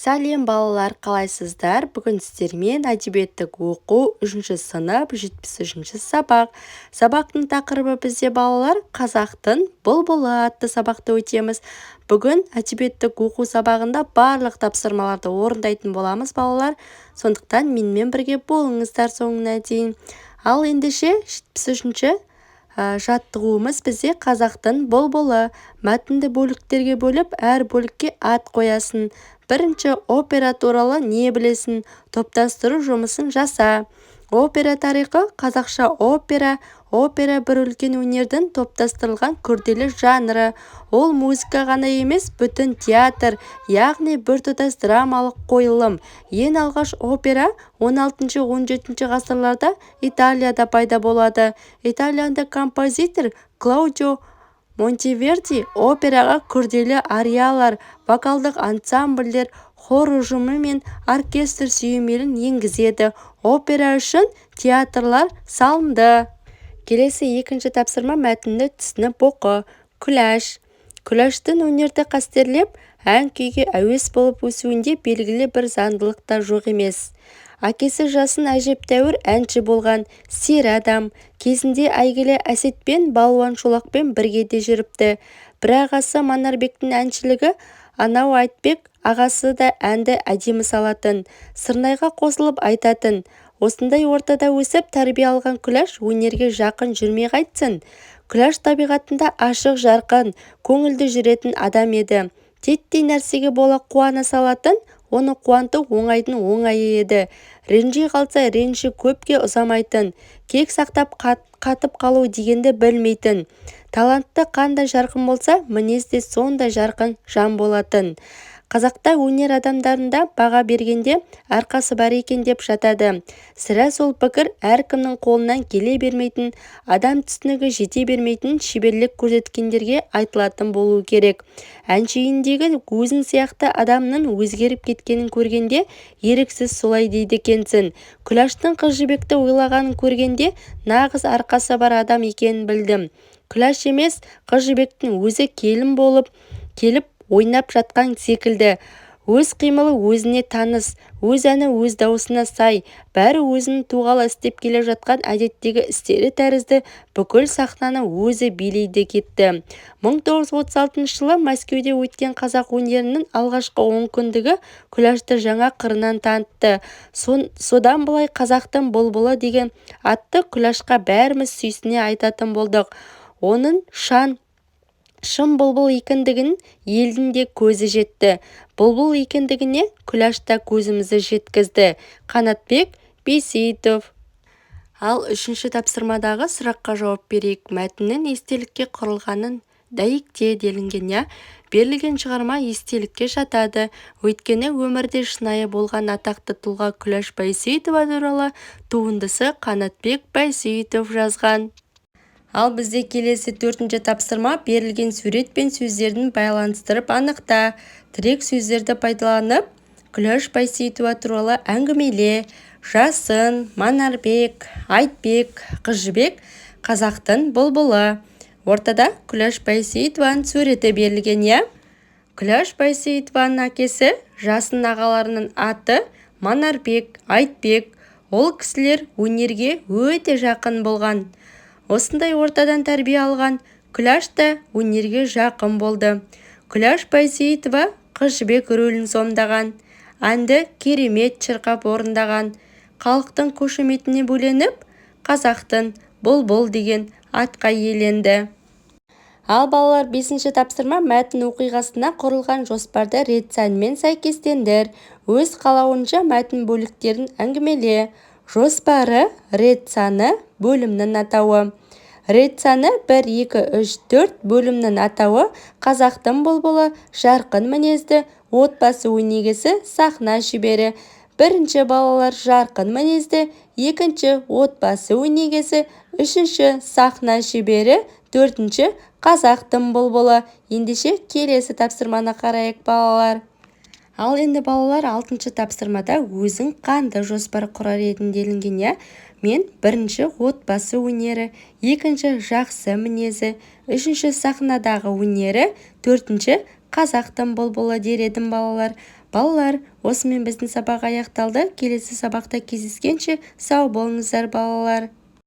Сәлем балалар, қалайсыздар? Бүгін сіздермен әдебиеттік оқу 3 сынып 73 сабақ. Сабақтың тақырыбы бізде балалар қазақтың бұлбұлы атты сабақты өтеміз. Бүгін әдебиеттік оқу сабағында барлық тапсырмаларды орындайтын боламыз балалар. Сондықтан менімен бірге болыңыздар соңына дейін. Ал ендеше 73 жаттығуымыз бізде қазақтың бұлбұлы. Мәтінді бөліктерге бөліп, әр бөлікке ат қоясын. Бірінші опера туралы не білесің? Топтастыру жұмысын жаса. Опера тарихы қазақша опера. Опера бір үлкен өнердің топтастырылған күрделі жанры. Ол музыка ғана емес, бүтін театр, яғни біртұтас драмалық қойылым. Ең алғаш опера 16-17 ғасырларда Италияда пайда болады. Италияда композитор Клаудио Монтеверди операға күрделі ариялар, вокалдық ансамбльдер, хор ұжымы мен оркестр сүйемелін енгізеді. Опера үшін театрлар салынды. Келесі екінші тапсырма мәтінді түсініп оқы. Күләш. Күләштің өнерді қастерлеп, ән күйге әуес болып өсуінде белгілі бір заңдылық та жоқ емес. Әкесі жасын әжептәуір әнші болған сері адам. Кезінде әйгілі Әсетпен Балуан Шолақпен бірге де жүріпті. Бір ағасы Манарбектің әншілігі, анау Айтбек ағасы да әнді әдемі салатын, сырнайға қосылып айтатын. Осындай ортада өсіп тәрбие алған Күләш өнерге жақын жүрмей қайтсын. Күләш табиғатында ашық, жарқын, көңілді жүретін адам еді. Теттей нәрсеге бола қуана салатын, оны қуанту оңайдың оңайы еді. Ренжи қалса ренжі көпке ұзамайтын, кек сақтап қатып қалу дегенді білмейтін. Талантты қандай жарқын болса, мінезде сондай жарқын жан болатын. Қазақта өнер адамдарында баға бергенде арқасы бар екен деп жатады. Сірә сол пікір әркімнің қолынан келе бермейтін, адам түсінігі жете бермейтін шеберлік көрсеткендерге айтылатын болу керек. Әншейіндегі өзің сияқты адамның өзгеріп кеткенін көргенде еріксіз солай дейді екенсің. Күләштің Қыз жібекті ойлағанын көргенде нағыз арқасы бар адам екенін білдім. Күләш емес, Қыз жібектің өзі келін болып келіп ойнап жатқан секілді. Өз қимылы өзіне таныс, өз әні өз даусына сай, бәрі өзінің туғалы істеп келе жатқан әдеттегі істері тәрізді бүкіл сахнаны өзі билейді кетті. 1936 жылы Мәскеуде өткен қазақ өнерінің алғашқы онкүндігі Күләшті жаңа қырынан танытты. Содан былай қазақтың бұлбұлы деген атты Күләшқа бәріміз сүйсіне айтатын болдық. Оның шын бұлбұл екендігін елдің де көзі жетті. Бұлбұл екендігіне Күләш та көзімізді жеткізді. Қанатбек Бейсейітов. Ал үшінші тапсырмадағы сұраққа жауап берейік. Мәтіннің естелікке құрылғанын дәйекте делінген. Берілген шығарма естелікке жатады. Өйткені өмірде шынайы болған атақты тұлға Күләш Байсейітова туралы туындысы Қанатбек Байсейітов жазған. Ал бізде келесі 4-ші тапсырма берілген сурет пен сөздердің байланыстырып анықта. Тірек сөздерді пайдаланып, Күләш Байсейітова туралы әңгімеле. Жасын, Манарбек, Айтбек, Қыз жібек қазақтың бұлбұлы. Ортада Күләш Байсейітованың суреті берілген. Күләш Байсейітованың әкесі Жасын ағаларының аты Манарбек, Айтбек. Ол кісілер өнерге өте жақын болған. Осындай ортадан тәрбие алған Күләш та өнерге жақын болды. Күләш Байсейітова Қыз жібек рөлін сомдаған. Әнді керемет шырқап орындаған. Халықтың қошеметіне бөленіп, қазақтың бұлбұл деген атқа иеленді. Ал балалар 5-ші тапсырма мәтін оқиғасына құрылған жоспарды рет санымен сәйкестендір. Өз қалауынша мәтін бөліктерін әңгімеле. Жоспары, рет саны, бөлімнің атауы. Рет саны 1, 2, 3, 4 бөлімнің атауы қазақтың бұлбұлы, жарқын мінезді, отбасы өнегесі, сахна шебері. Бірінші балалар жарқын мінезді, екінші отбасы өнегесі, үшінші сахна шебері, төртінші қазақтың бұлбұлы. Ендеше келесі тапсырманы қарайық балалар. Ал енді балалар 6-ші тапсырмада өзің қандай жоспар құрар едің делінген. Мен бірінші отбасы өнері, екінші жақсы мінезі, үшінші сахнадағы өнері, төртінші қазақтың бұлбұлы дер едім балалар. балалар, осымен біздің сабақ аяқталды. Келесі сабақта кездескенше сау болыңыздар балалар.